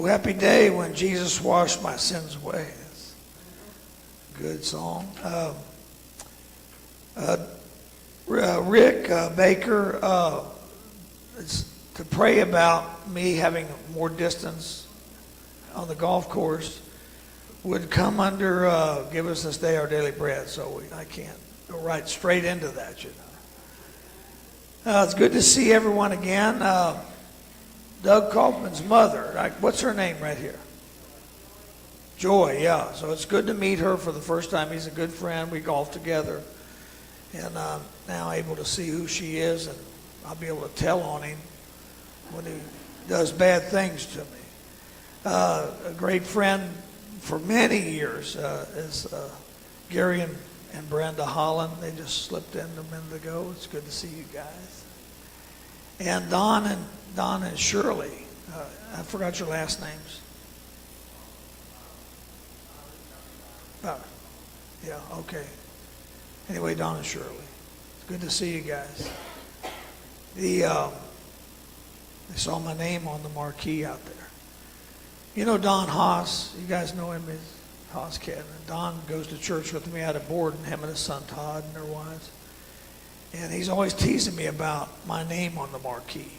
Oh, happy day when Jesus washed my sins away. That's a good song. Rick Baker is to pray about me having more distance on the golf course would come under give us this day our daily bread. So I can't go right straight into that, you know. It's good to see everyone again. Doug Kaufman's mother, what's her name right here? Joy, yeah. So it's good to meet her for the first time. He's a good friend. We golf together. And I'm now able to see who she is, and I'll be able to tell on him when he does bad things to me. A great friend for many years is Gary and Brenda Holland. They just slipped in a minute ago. It's good to see you guys. And Don and Shirley. I forgot your last names. Oh, yeah, okay. Anyway, Don and Shirley. It's good to see you guys. They saw my name on the marquee out there. You know Don Haas? You guys know him as Haas Kevin. Don goes to church with me out of Borden, him and his son Todd and their wives. And he's always teasing me about my name on the marquee.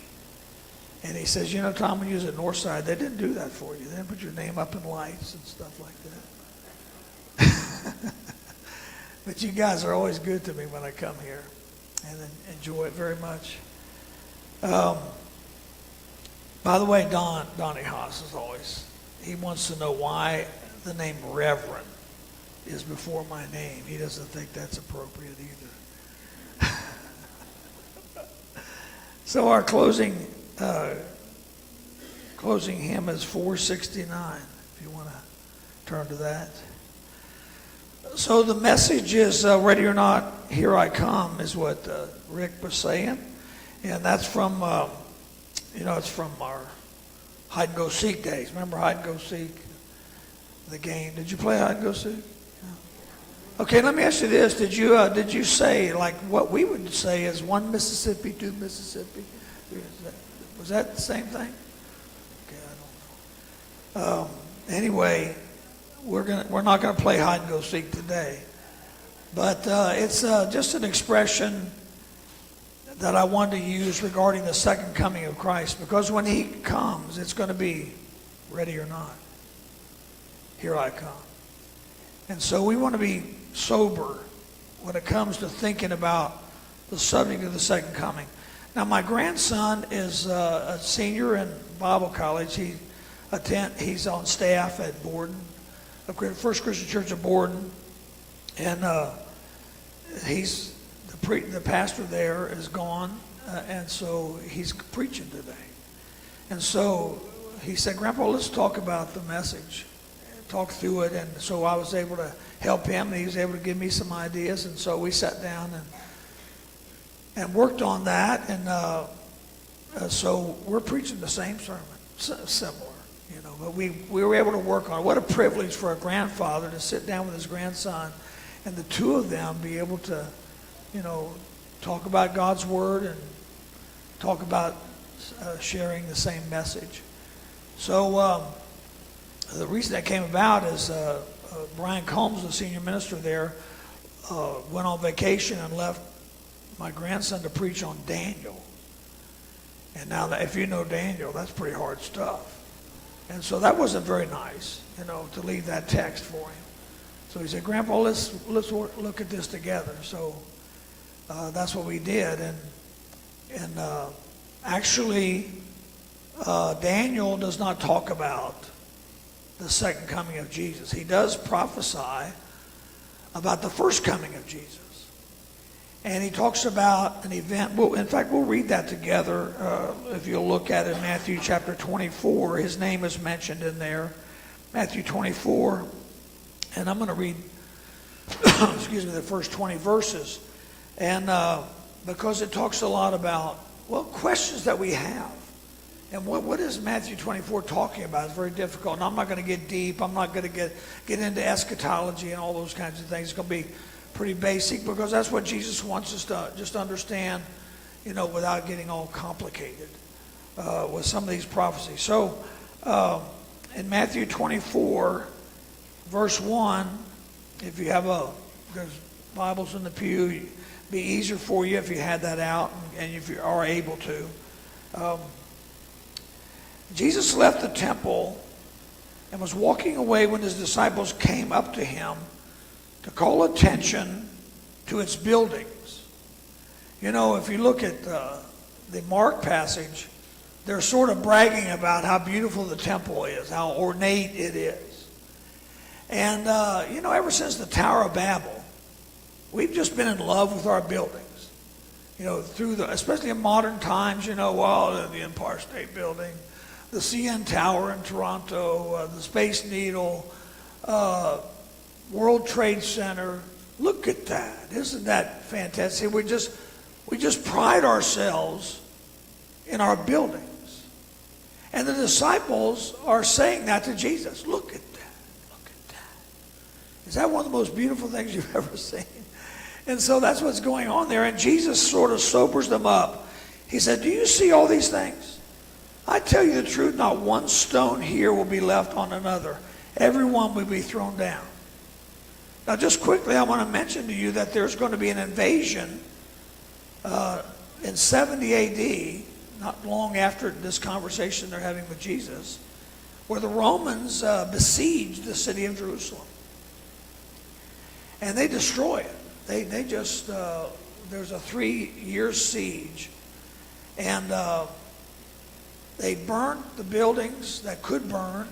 And he says, you know, Tom, when you was at Northside, they didn't do that for you. They didn't put your name up in lights and stuff like that. But you guys are always good to me when I come here and enjoy it very much. By the way, Donnie Haas is always, he wants to know why the name Reverend is before my name. He doesn't think that's appropriate either. So our closing hymn is 469, if you want to turn to that. So the message is, ready or not, here I come, is what Rick was saying. And that's from, it's from our hide and go seek days. Remember hide and go seek? The game. Did you play hide and go seek? Yeah. Okay, let me ask you this. Did you say, like what we would say is one Mississippi, two Mississippi? Was that the same thing? Okay, I don't know. Anyway, we're not gonna play hide and go seek today, but it's just an expression that I wanted to use regarding the second coming of Christ, because when he comes, it's going to be ready or not. Here I come. And so we want to be sober when it comes to thinking about the subject of the second coming. Now, my grandson is a senior in Bible college. He's on staff at Borden, First Christian Church of Borden, and he's the pastor there is gone, and so he's preaching today. And so he said, Grandpa, let's talk about the message, talk through it. And so I was able to help him, and he was able to give me some ideas. And so we sat down and worked on that. And so we're preaching the same sermon, similar. But we were able to work on it. What a privilege for a grandfather to sit down with his grandson and the two of them be able to, talk about God's Word and talk about sharing the same message. So the reason that came about is Brian Combs, the senior minister there, went on vacation and left my grandson to preach on Daniel. And now, if you know Daniel, that's pretty hard stuff. And so that wasn't very nice, to leave that text for him. So he said, Grandpa, let's look at this together. So that's what we did. And actually, Daniel does not talk about the second coming of Jesus. He does prophesy about the first coming of Jesus. And he talks about an event. Well, in fact, we'll read that together. If you'll look at it, Matthew chapter 24. His name is mentioned in there. Matthew 24. And I'm going to read, the first 20 verses. And because it talks a lot about, questions that we have. And what is Matthew 24 talking about? It's very difficult. And I'm not going to get deep. I'm not going to get into eschatology and all those kinds of things. It's going to be pretty basic, because that's what Jesus wants us to just understand, without getting all complicated with some of these prophecies. So in Matthew 24, verse 1, if you have there's Bibles in the pew, it'd be easier for you if you had that out and if you are able to. Jesus left the temple and was walking away when his disciples came up to him to call attention to its buildings. You know, if you look at the Mark passage, they're sort of bragging about how beautiful the temple is, how ornate it is. And, you know, ever since the Tower of Babel, we've just been in love with our buildings. You know, especially in modern times, you know, the Empire State Building, the CN Tower in Toronto, the Space Needle, World Trade Center. Look at that. Isn't that fantastic? We just pride ourselves in our buildings. And the disciples are saying that to Jesus. Look at that. Look at that. Is that one of the most beautiful things you've ever seen? And so that's what's going on there. And Jesus sort of sobers them up. He said, do you see all these things? I tell you the truth, not one stone here will be left on another. Every one will be thrown down. Now, just quickly, I want to mention to you that there's going to be an invasion in 70 A.D., not long after this conversation they're having with Jesus, where the Romans besieged the city of Jerusalem. And they destroy it. They just, there's a 3-year siege. And they burnt the buildings that could burn.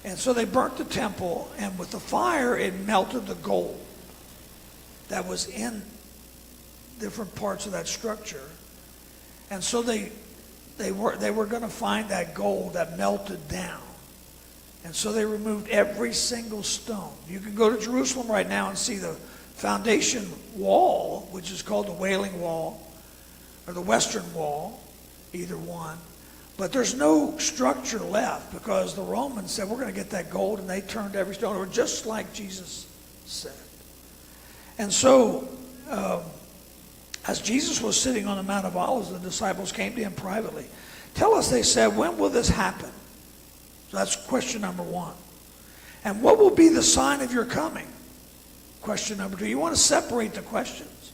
And so they burnt the temple, and with the fire, it melted the gold that was in different parts of that structure. And so they were going to find that gold that melted down. And so they removed every single stone. You can go to Jerusalem right now and see the foundation wall, which is called the Wailing Wall, or the Western Wall, either one. But there's no structure left because the Romans said, we're going to get that gold, and they turned every stone over, just like Jesus said. And so, as Jesus was sitting on the Mount of Olives, the disciples came to him privately. Tell us, they said, when will this happen? So that's question number 1. And what will be the sign of your coming? Question number 2. You want to separate the questions.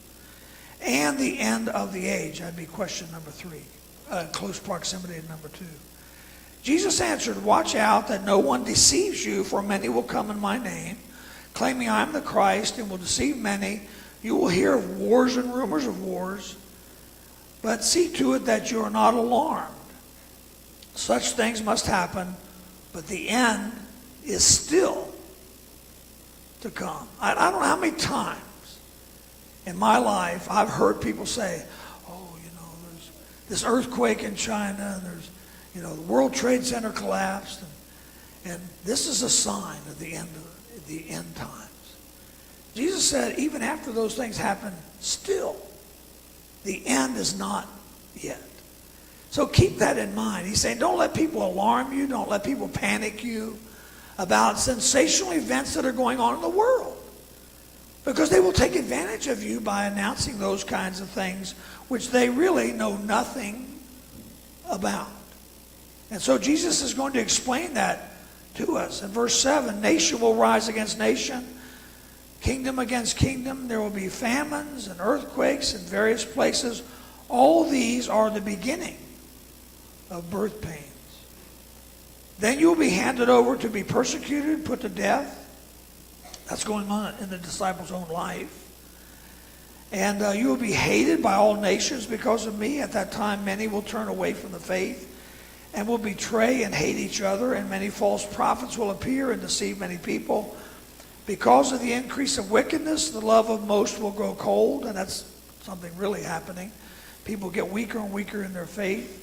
And the end of the age. That'd be question number 3. Close proximity to number 2. Jesus answered, watch out that no one deceives you, for many will come in my name, claiming I am the Christ, and will deceive many. You will hear of wars and rumors of wars, but see to it that you are not alarmed. Such things must happen, but the end is still to come. I don't know how many times in my life I've heard people say, this earthquake in China, and there's, the World Trade Center collapsed, and this is a sign of the end times. Jesus said, even after those things happen, still, the end is not yet. So keep that in mind. He's saying, don't let people alarm you, don't let people panic you about sensational events that are going on in the world, because they will take advantage of you by announcing those kinds of things which they really know nothing about. And so Jesus is going to explain that to us. In verse 7, nation will rise against nation, kingdom against kingdom. There will be famines and earthquakes in various places. All these are the beginning of birth pains. Then you will be handed over to be persecuted, put to death. That's going on in the disciples' own life. And you will be hated by all nations because of me. At that time, many will turn away from the faith and will betray and hate each other. And many false prophets will appear and deceive many people. Because of the increase of wickedness, the love of most will grow cold. And that's something really happening. People get weaker and weaker in their faith.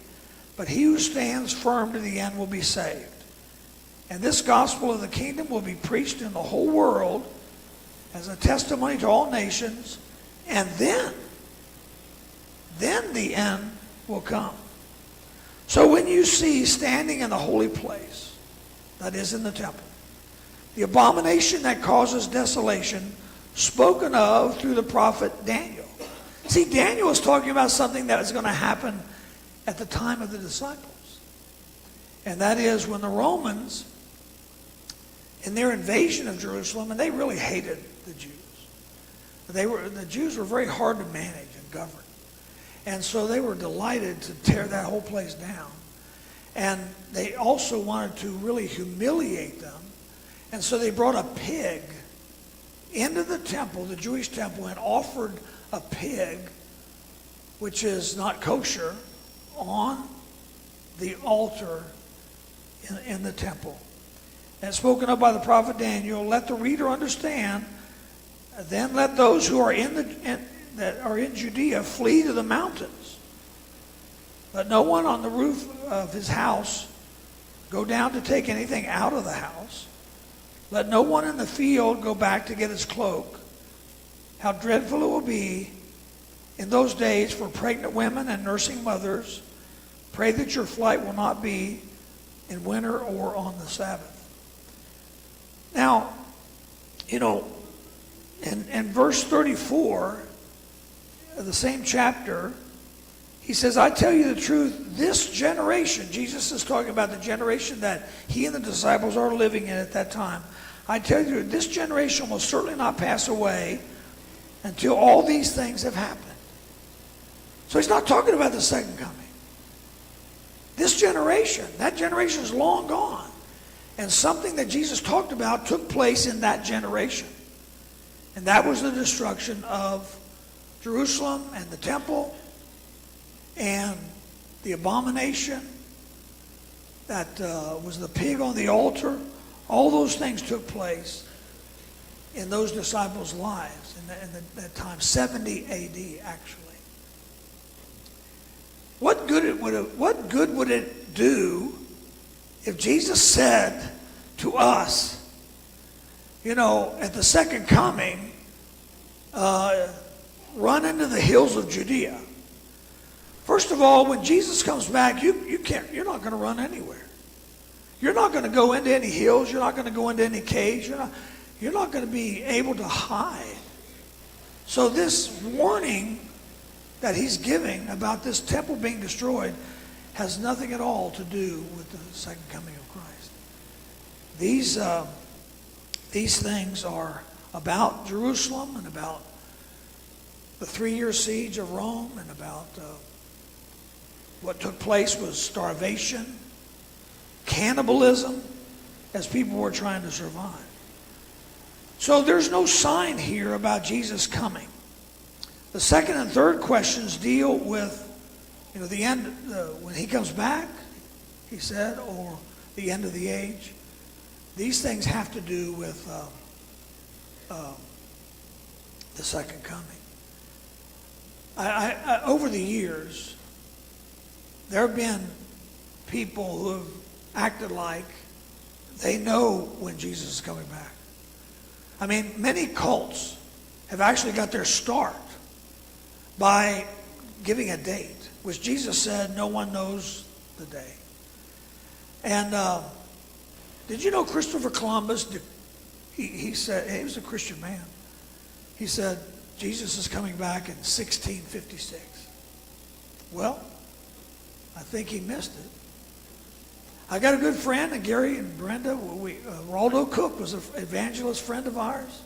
But he who stands firm to the end will be saved. And this gospel of the kingdom will be preached in the whole world as a testimony to all nations. And then the end will come. So when you see standing in the holy place, that is in the temple, the abomination that causes desolation, spoken of through the prophet Daniel. See, Daniel is talking about something that is going to happen at the time of the disciples. And that is when the Romans in their invasion of Jerusalem, and they really hated the Jews. The Jews were very hard to manage and govern. And so they were delighted to tear that whole place down. And they also wanted to really humiliate them. And so they brought a pig into the temple, the Jewish temple, and offered a pig, which is not kosher, on the altar in the temple. And spoken of by the prophet Daniel, let the reader understand, then let those who are that are in Judea flee to the mountains. Let no one on the roof of his house go down to take anything out of the house. Let no one in the field go back to get his cloak. How dreadful it will be in those days for pregnant women and nursing mothers. Pray that your flight will not be in winter or on the Sabbath. Now, in verse 34 of the same chapter, he says, I tell you the truth, this generation, Jesus is talking about the generation that he and the disciples are living in at that time. I tell you, this generation will certainly not pass away until all these things have happened. So he's not talking about the second coming. This generation, that generation is long gone. And something that Jesus talked about took place in that generation. And that was the destruction of Jerusalem and the temple and the abomination that was the pig on the altar. All those things took place in those disciples' lives in that time, 70 A.D. actually. What good would it do if Jesus said to us, at the second coming, run into the hills of Judea? First of all, when Jesus comes back, you're not going to run anywhere. You're not going to go into any hills. You're not going to go into any caves. You're not going to be able to hide. So this warning that he's giving about this temple being destroyed has nothing at all to do with the second coming of Christ. These things are about Jerusalem and about the 3-year siege of Rome and about what took place was starvation, cannibalism, as people were trying to survive. So there's no sign here about Jesus coming. The second and third questions deal with, the end, when he comes back, he said, or the end of the age. These things have to do with the second coming. I over the years, there have been people who have acted like they know when Jesus is coming back. I mean, many cults have actually got their start by giving a date, which Jesus said no one knows the day. And did you know Christopher Columbus, he said, he was a Christian man. He said, Jesus is coming back in 1656. Well, I think he missed it. I got a good friend, and Gary and Brenda, Waldo Cook was an evangelist friend of ours,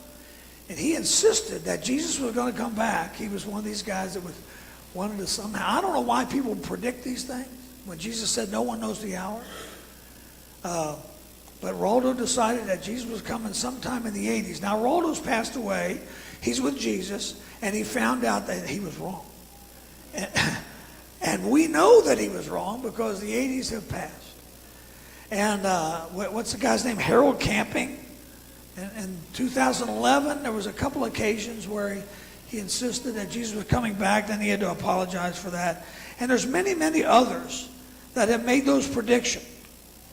and he insisted that Jesus was going to come back. He was one of these guys that wanted to somehow, I don't know why people predict these things, when Jesus said no one knows the hour. But Waldo decided that Jesus was coming sometime in the 80s. Now, Waldo's passed away. He's with Jesus, and he found out that he was wrong. And we know that he was wrong because the 80s have passed. And what's the guy's name? Harold Camping. In 2011, there was a couple occasions where he insisted that Jesus was coming back. Then he had to apologize for that. And there's many, many others that have made those predictions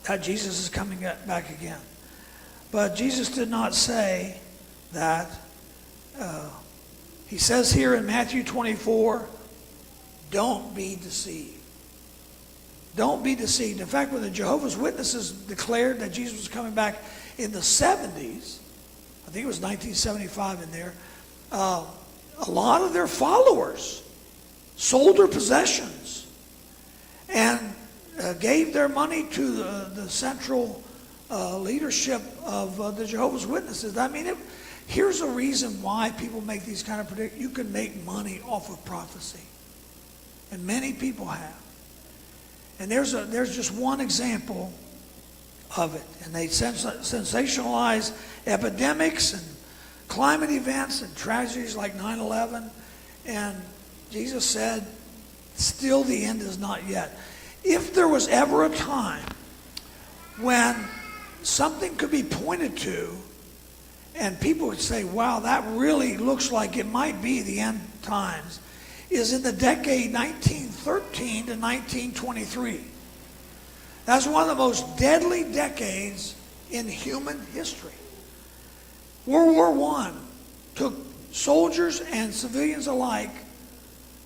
that Jesus is coming back again. But Jesus did not say that. He says here in Matthew 24, don't be deceived. Don't be deceived. In fact, when the Jehovah's Witnesses declared that Jesus was coming back in the 70s, I think it was 1975 in there, a lot of their followers sold their possessions and gave their money to the central leadership of the Jehovah's Witnesses. I mean, here's a reason why people make these kind of predictions. You can make money off of prophecy. And many people have. And there's just one example of it. And they sensationalize epidemics and climate events and tragedies like 9/11. And Jesus said, still the end is not yet. If there was ever a time when something could be pointed to and people would say, wow, that really looks like it might be the end times, is in the decade 1913 to 1923. That's one of the most deadly decades in human history. World War I took soldiers and civilians alike,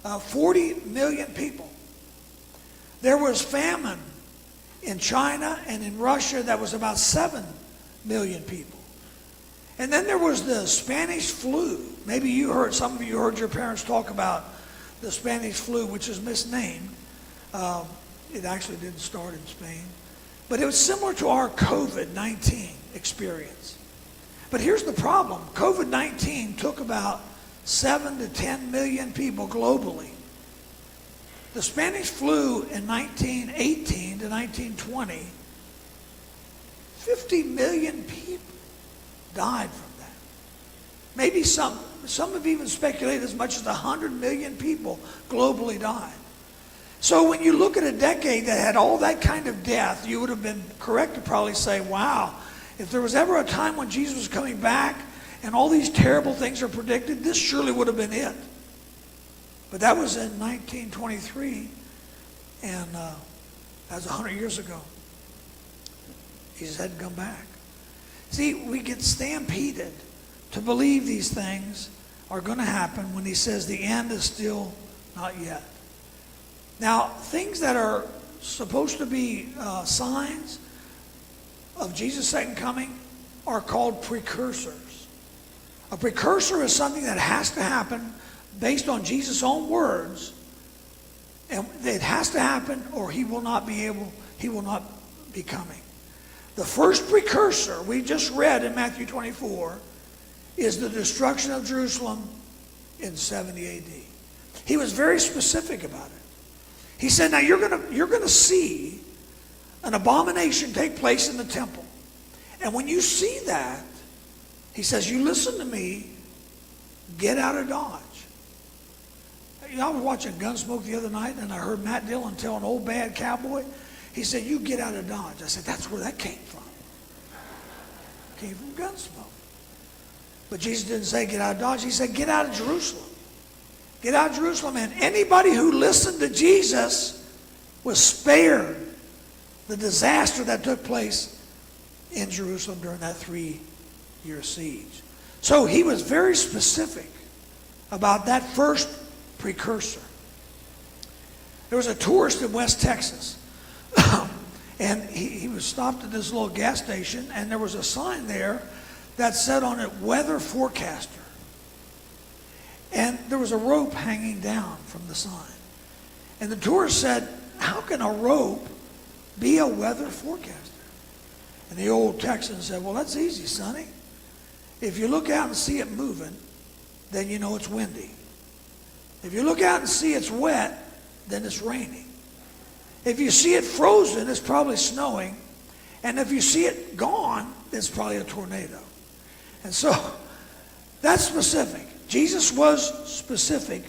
40 million people. There was famine in China and in Russia that was about 7 million people. And then there was the Spanish flu. Maybe some of you heard your parents talk about the Spanish flu, which is misnamed. It actually didn't start in Spain. But it was similar to our COVID-19 experience. But here's the problem. COVID-19 took about 7 to 10 million people globally. The Spanish flu in 1918 to 1920, 50 million people died from that. Maybe some have even speculated as much as 100 million people globally died. So when you look at a decade that had all that kind of death, you would have been correct to probably say, wow, if there was ever a time when Jesus was coming back and all these terrible things are predicted, this surely would have been it. But that was in 1923, and that was 100 years ago. Jesus hadn't come back. See, we get stampeded to believe these things are going to happen when he says the end is still not yet. Now, things that are supposed to be signs of Jesus' second coming are called precursors. A precursor is something that has to happen based on Jesus' own words, and it has to happen or he will not be coming. The first precursor we just read in Matthew 24 is the destruction of Jerusalem in 70 AD. He was very specific about it. He said, now you're going to see an abomination take place in the temple. And when you see that, he says, you listen to me, get out of Dodge. You know, I was watching Gunsmoke the other night, and I heard Matt Dillon tell an old bad cowboy, he said, you get out of Dodge. I said, that's where that came from. It came from Gunsmoke. But Jesus didn't say get out of Dodge. He said, get out of Jerusalem. Get out of Jerusalem. And anybody who listened to Jesus was spared the disaster that took place in Jerusalem during that 3-year siege. So he was very specific about that first precursor. There was a tourist in West Texas, and he was stopped at this little gas station, and there was a sign there that said on it, weather forecaster. And there was a rope hanging down from the sign. And the tourist said, how can a rope be a weather forecaster? And the old Texan said, well, that's easy, Sonny. If you look out and see it moving, then you know it's windy. If you look out and see it's wet, then it's raining. If you see it frozen, it's probably snowing. And if you see it gone, it's probably a tornado. And so that's specific. Jesus was specific.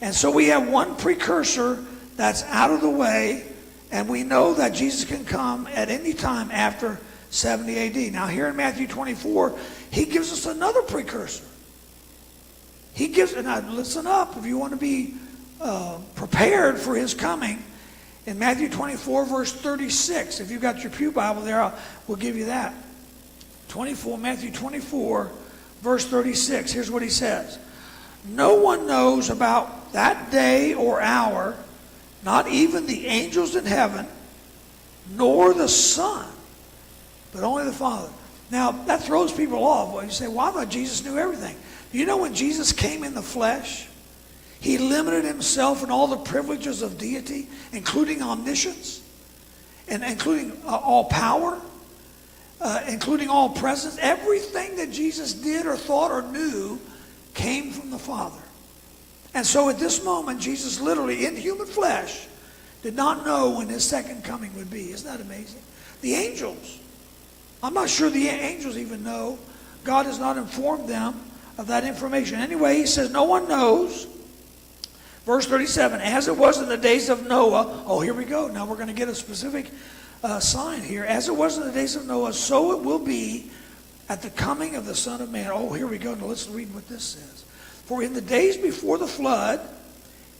And so we have one precursor that's out of the way, and we know that Jesus can come at any time after 70 AD. Now here in Matthew 24, he gives us another precursor. He gives, and now listen up if you want to be prepared for his coming. In Matthew 24, verse 36, if you've got your Pew Bible there, we'll give you that. Matthew 24, verse 36, here's what he says. No one knows about that day or hour, not even the angels in heaven, nor the Son, but only the Father. Now, that throws people off. Well, you say, well, I thought Jesus knew everything. You know when Jesus came in the flesh, he limited himself in all the privileges of deity, including omniscience, and including all power. including all presence. Everything that Jesus did or thought or knew came from the Father. And so at this moment, Jesus literally, in human flesh, did not know when his second coming would be. Isn't that amazing? The angels, I'm not sure the angels even know. God has not informed them of that information. Anyway, he says, no one knows. Verse 37, as it was in the days of Noah. Oh, here we go. Now we're going to get a specific sign here. As it was in the days of Noah, so it will be at the coming of the Son of Man. Oh, here we go. Now let's read what this says. For in the days before the flood,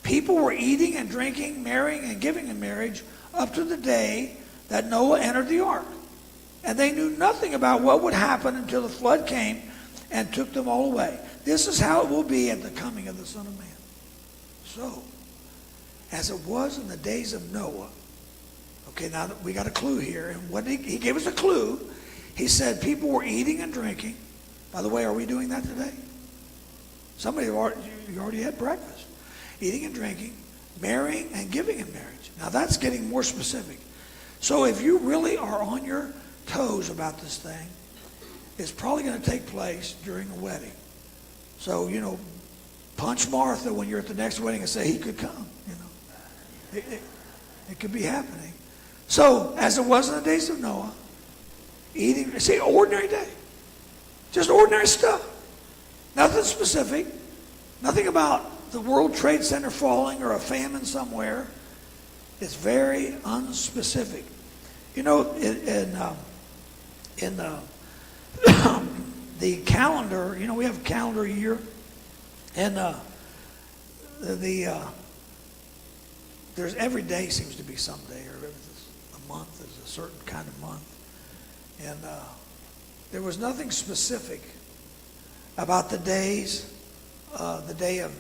people were eating and drinking, marrying and giving in marriage up to the day that Noah entered the ark. And they knew nothing about what would happen until the flood came and took them all away. This is how it will be at the coming of the Son of Man. So, as it was in the days of Noah. Okay, now we got a clue here. And what he gave us a clue. He said people were eating and drinking. By the way, are we doing that today? Somebody, you already had breakfast. Eating and drinking, marrying and giving in marriage. Now that's getting more specific. So if you really are on your toes about this thing, it's probably going to take place during a wedding. So, punch Martha when you're at the next wedding and say he could come. It could be happening. So, as it was in the days of Noah, eating, see, ordinary day. Just ordinary stuff. Nothing specific. Nothing about the World Trade Center falling or a famine somewhere. It's very unspecific. In the calendar, we have a calendar year, and there's every day seems to be some day, or a month is a certain kind of month, and there was nothing specific about the days, the day of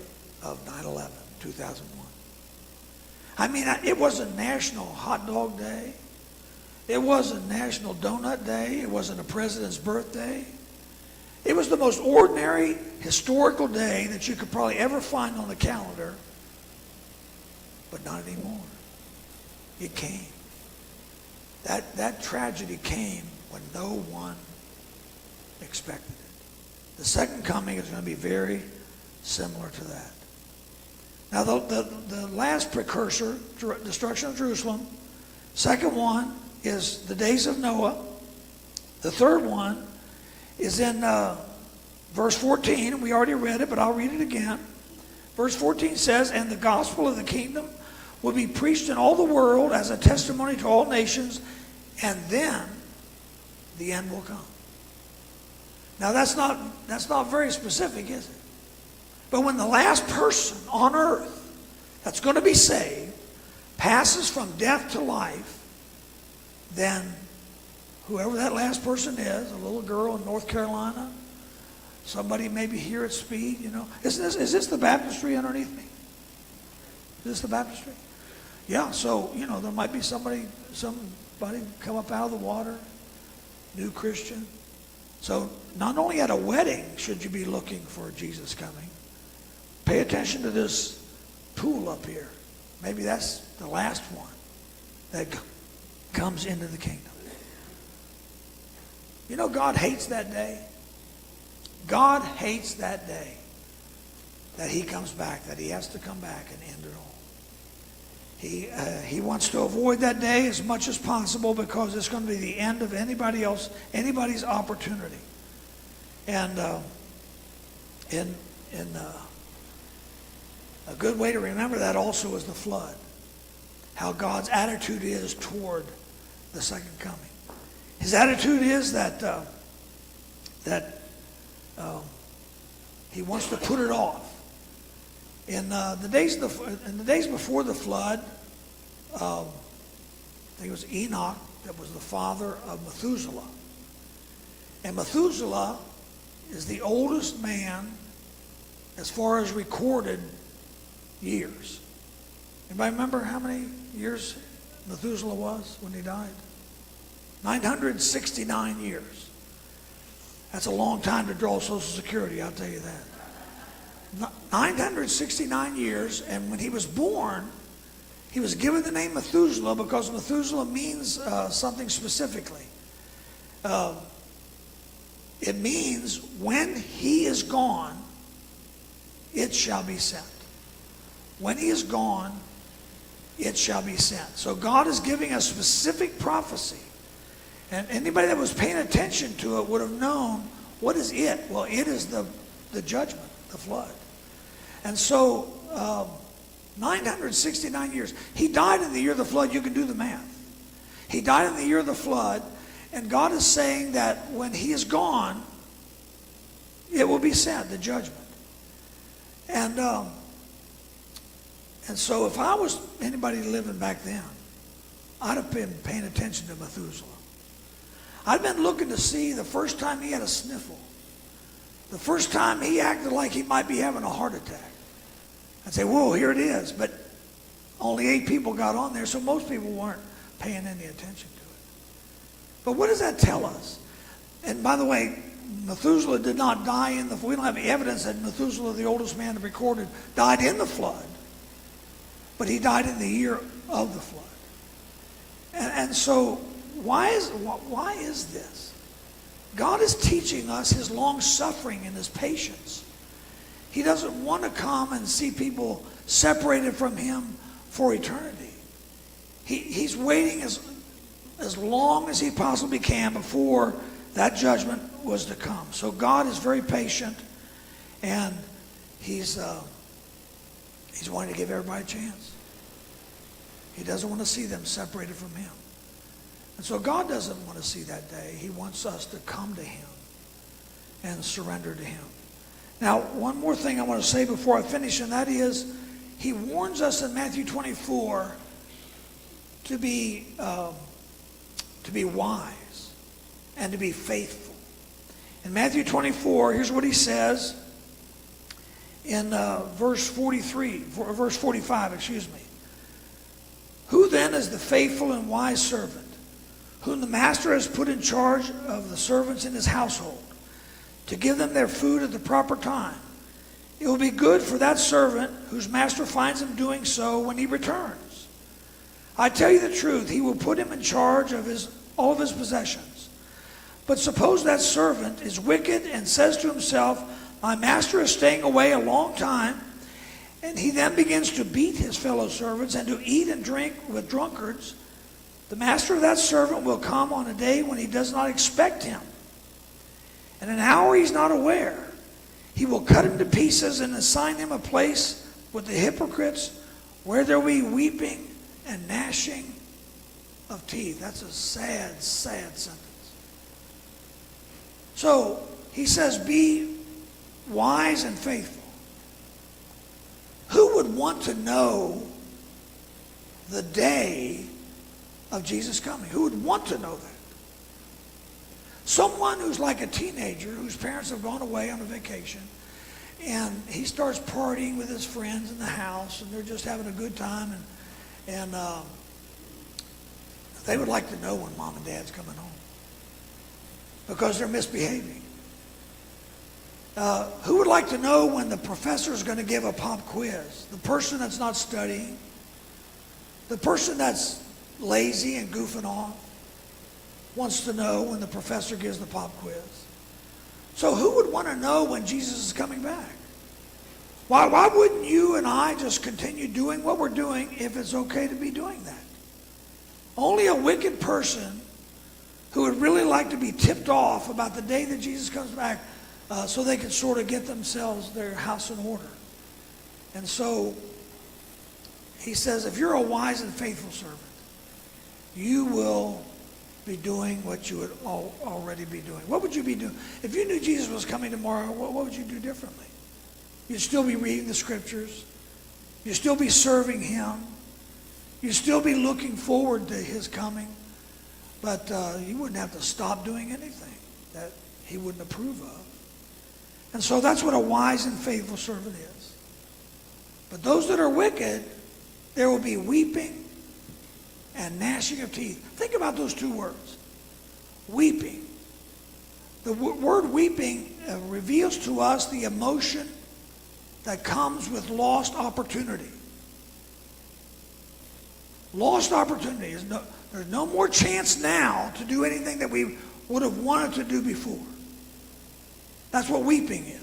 9/11, 2001. I mean, it was a National Hot Dog Day. It wasn't National Donut Day. It wasn't a president's birthday. It was the most ordinary historical day that you could probably ever find on the calendar, but not anymore. It came. That tragedy came when no one expected it. The second coming is going to be very similar to that. Now, the last precursor, destruction of Jerusalem, second one is the days of Noah. The third one is in verse 14. We already read it, but I'll read it again. Verse 14 says, and the gospel of the kingdom will be preached in all the world as a testimony to all nations, and then the end will come. Now that's not very specific, is it? But when the last person on earth that's going to be saved passes from death to life, then whoever that last person is, a little girl in North Carolina, somebody maybe here at Speed, is this the baptistry underneath me? Is this the baptistry? Yeah, so, there might be somebody come up out of the water, new Christian. So not only at a wedding should you be looking for Jesus coming, pay attention to this pool up here. Maybe that's the last one that comes into the kingdom. God hates that day. God hates that day that he comes back, that he has to come back and end it all. He wants to avoid that day as much as possible because it's going to be the end of anybody's opportunity. And a good way to remember that also is the flood. How God's attitude is toward the second coming. His attitude is that he wants to put it off. In the days before the flood, I think it was Enoch that was the father of Methuselah. And Methuselah is the oldest man as far as recorded years. Anybody remember how many years Methuselah was when he died? 969 years. That's a long time to draw Social Security, I'll tell you that. 969 years, and when he was born, he was given the name Methuselah because Methuselah means something specifically. It means when he is gone, it shall be sent. When he is gone, it shall be sent. So God is giving a specific prophecy. And anybody that was paying attention to it would have known, what is it? Well, it is the judgment, the flood. And so 969 years. He died in the year of the flood. You can do the math. He died in the year of the flood. And God is saying that when he is gone, it will be sent, the judgment. And so if I was anybody living back then, I'd have been paying attention to Methuselah. I'd been looking to see the first time he had a sniffle. The first time he acted like he might be having a heart attack. I'd say, whoa, here it is. But only 8 people got on there, so most people weren't paying any attention to it. But what does that tell us? And by the way, Methuselah did not die in the flood. We don't have evidence that Methuselah, the oldest man recorded, died in the flood. But he died in the year of the flood. And so why is this? God is teaching us his long suffering and his patience. He doesn't want to come and see people separated from him for eternity. He's waiting as long as he possibly can before that judgment was to come. So God is very patient, and he's wanting to give everybody a chance. He doesn't want to see them separated from him. And so God doesn't want to see that day. He wants us to come to him and surrender to him. Now, one more thing I want to say before I finish, and that is, he warns us in Matthew 24 to be wise and to be faithful. In Matthew 24, here's what he says in verse 45, excuse me. Who then is the faithful and wise servant, whom the master has put in charge of the servants in his household, to give them their food at the proper time? It will be good for that servant whose master finds him doing so when he returns. I tell you the truth, he will put him in charge of all of his possessions. But suppose that servant is wicked and says to himself, my master is staying away a long time, and he then begins to beat his fellow servants and to eat and drink with drunkards. The master of that servant will come on a day when he does not expect him, and an hour he's not aware. He will cut him to pieces and assign him a place with the hypocrites, where there will be weeping and gnashing of teeth. That's a sad, sad sentence. So he says, be wise and faithful. Who would want to know the day of Jesus coming? Who would want to know that? Someone who's like a teenager whose parents have gone away on a vacation, and he starts partying with his friends in the house, and they're just having a good time, and they would like to know when mom and dad's coming home because they're misbehaving. Who would like to know when the professor is going to give a pop quiz? The person that's not studying, the person that's lazy and goofing off, wants to know when the professor gives the pop quiz. So who would want to know when Jesus is coming back? Why wouldn't you and I just continue doing what we're doing if it's okay to be doing that? Only a wicked person who would really like to be tipped off about the day that Jesus comes back so they can sort of get themselves their house in order. And so he says, if you're a wise and faithful servant, you will be doing what you would already be doing. What would you be doing? If you knew Jesus was coming tomorrow, what would you do differently? You'd still be reading the scriptures. You'd still be serving him. You'd still be looking forward to his coming. But you wouldn't have to stop doing anything that he wouldn't approve of. And so that's what a wise and faithful servant is. But those that are wicked, there will be weeping and gnashing of teeth. Think about those two words. Weeping. The word weeping reveals to us the emotion that comes with lost opportunity. Lost opportunity. There's no more chance now to do anything that we would have wanted to do before. That's what weeping is.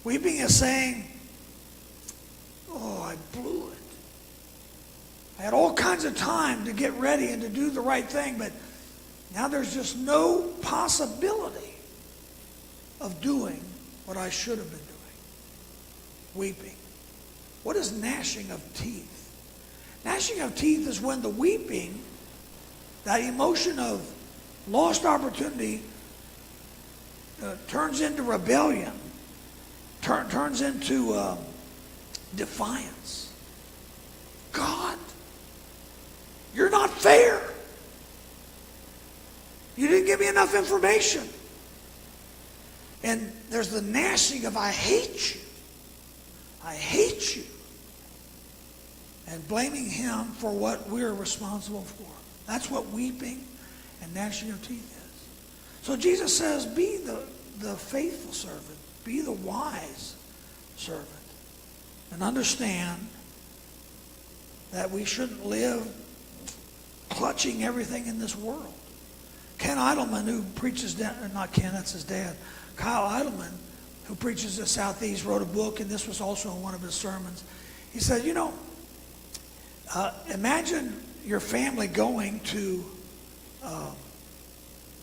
Weeping is saying, oh, I blew it. I had all kinds of time to get ready and to do the right thing, but now there's just no possibility of doing what I should have been doing. Weeping. What is gnashing of teeth? Gnashing of teeth is when the weeping, that emotion of lost opportunity, turns into rebellion, turns into defiance. God, you're not fair. You didn't give me enough information. And there's the gnashing of I hate you. I hate you. And blaming him for what we're responsible for. That's what weeping and gnashing of teeth is. So Jesus says, be the faithful servant. Be the wise servant. And understand that we shouldn't live clutching everything in this world. Ken Idleman, who preaches, not Ken, that's his dad, Kyle Idleman, who preaches at Southeast, wrote a book, and this was also in one of his sermons. He said, imagine your family going to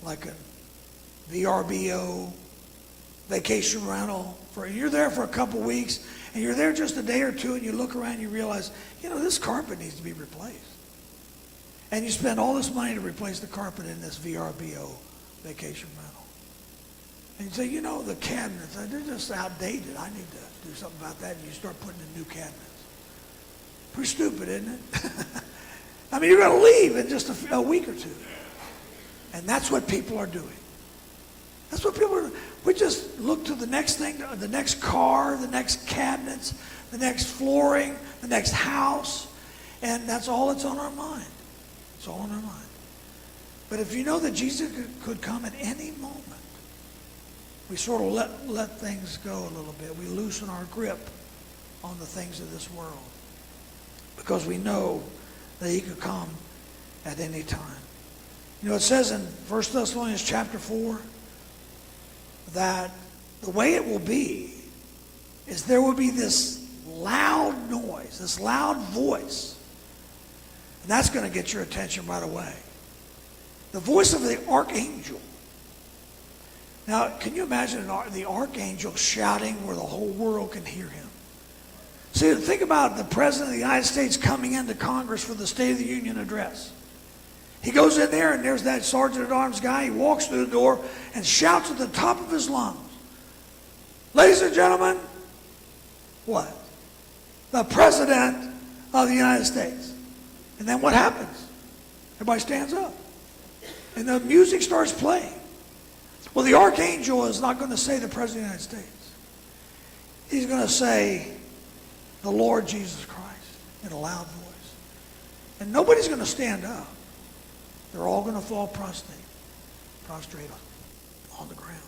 like a VRBO, vacation rental. You're there for a couple weeks, and you're there just a day or two, and you look around and you realize, this carpet needs to be replaced. And you spend all this money to replace the carpet in this VRBO, vacation rental. And you say, the cabinets, they're just outdated. I need to do something about that. And you start putting in new cabinets. Pretty stupid, isn't it? I mean, you're going to leave in just a week or two. And that's what people are doing. That's what people are doing. We just look to the next thing, the next car, the next cabinets, the next flooring, the next house. And that's all that's on our mind. It's all on our mind. But if you know that Jesus could come at any moment, we sort of let things go a little bit. We loosen our grip on the things of this world because we know that he could come at any time. It says in 1 Thessalonians chapter 4 that the way it will be is there will be this loud noise, this loud voice, and that's going to get your attention right away. The voice of the archangel. Now, can you imagine the archangel shouting where the whole world can hear him? See, think about the President of the United States coming into Congress for the State of the Union address. He goes in there, and there's that Sergeant-at-Arms guy. He walks through the door and shouts at the top of his lungs, "Ladies and gentlemen," what? "The President of the United States." And then what happens? Everybody stands up. And the music starts playing. Well, the archangel is not going to say the President of the United States. He's going to say the Lord Jesus Christ in a loud voice. And nobody's going to stand up. They're all going to fall prostrate on the ground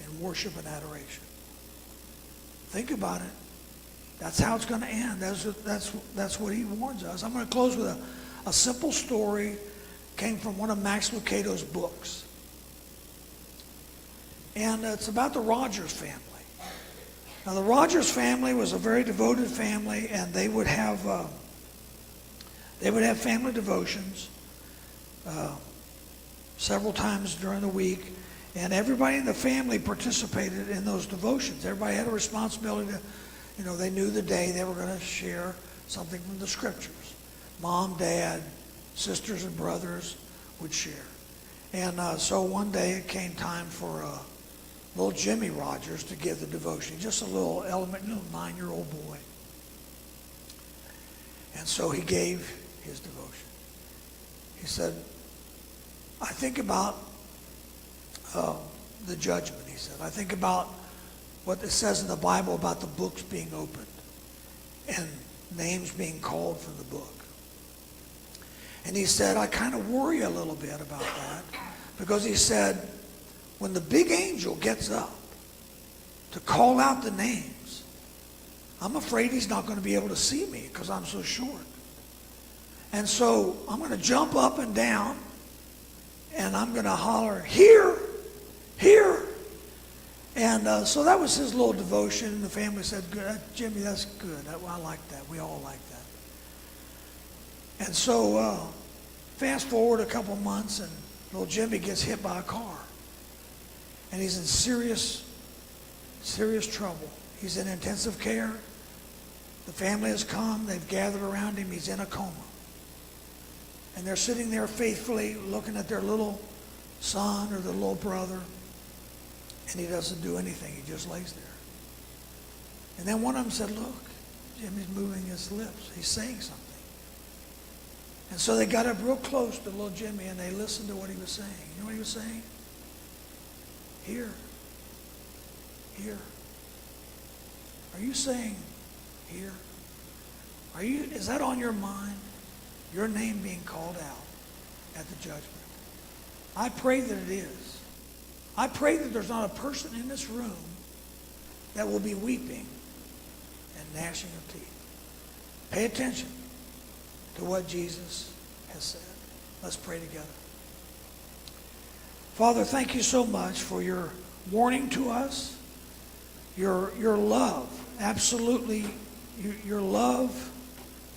in worship and adoration. Think about it. That's how it's going to end. That's what he warns us. I'm going to close with a simple story. Came from one of Max Lucado's books. And it's about the Rogers family. Now, the Rogers family was a very devoted family, and they would have family devotions several times during the week, and everybody in the family participated in those devotions. Everybody had a responsibility to, they knew the day they were going to share something from the scriptures. Mom, dad, sisters, and brothers would share. And so one day it came time for little Jimmy Rogers to give the devotion. Just a little 9-year-old boy. And so he gave his devotion. He said, I think about the judgment, he said. I think about what it says in the Bible about the books being opened and names being called from the book. And he said, I kind of worry a little bit about that because he said, when the big angel gets up to call out the names, I'm afraid he's not going to be able to see me because I'm so short. And so I'm going to jump up and down and I'm going to holler, here, here. And so that was his little devotion, and the family said, good, Jimmy, that's good. I like that. We all like that. And so fast forward a couple months, and little Jimmy gets hit by a car. And he's in serious trouble. He's in intensive care. The family has come. They've gathered around him. He's in a coma. And they're sitting there faithfully looking at their little son or their little brother. And he doesn't do anything. He just lays there. And then one of them said, look, Jimmy's moving his lips. He's saying something. And so they got up real close to little Jimmy and they listened to what he was saying. You know what he was saying? Here. Here. Are you saying here? Is that on your mind? Your name being called out at the judgment. I pray that it is. I pray that there's not a person in this room that will be weeping and gnashing of teeth. Pay attention to what Jesus has said. Let's pray together. Father, thank you so much for your warning to us, your love, absolutely your love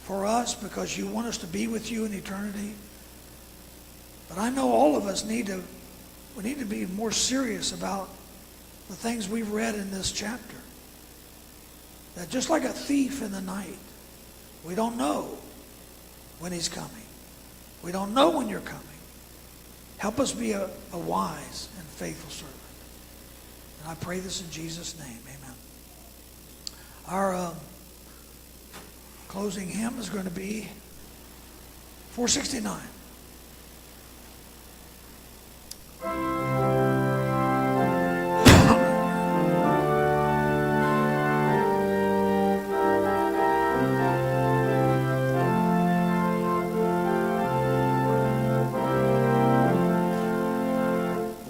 for us because you want us to be with you in eternity. But I know all of us need to be more serious about the things we've read in this chapter. That just like a thief in the night, we don't know when he's coming. We don't know when you're coming. Help us be a wise and faithful servant. And I pray this in Jesus' name. Amen. Our closing hymn is going to be 469.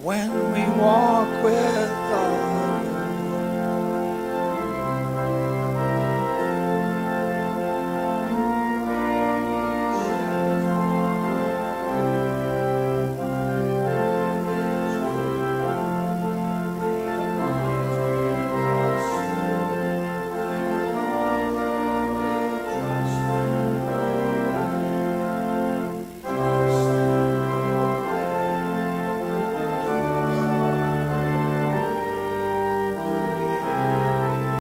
When we walk with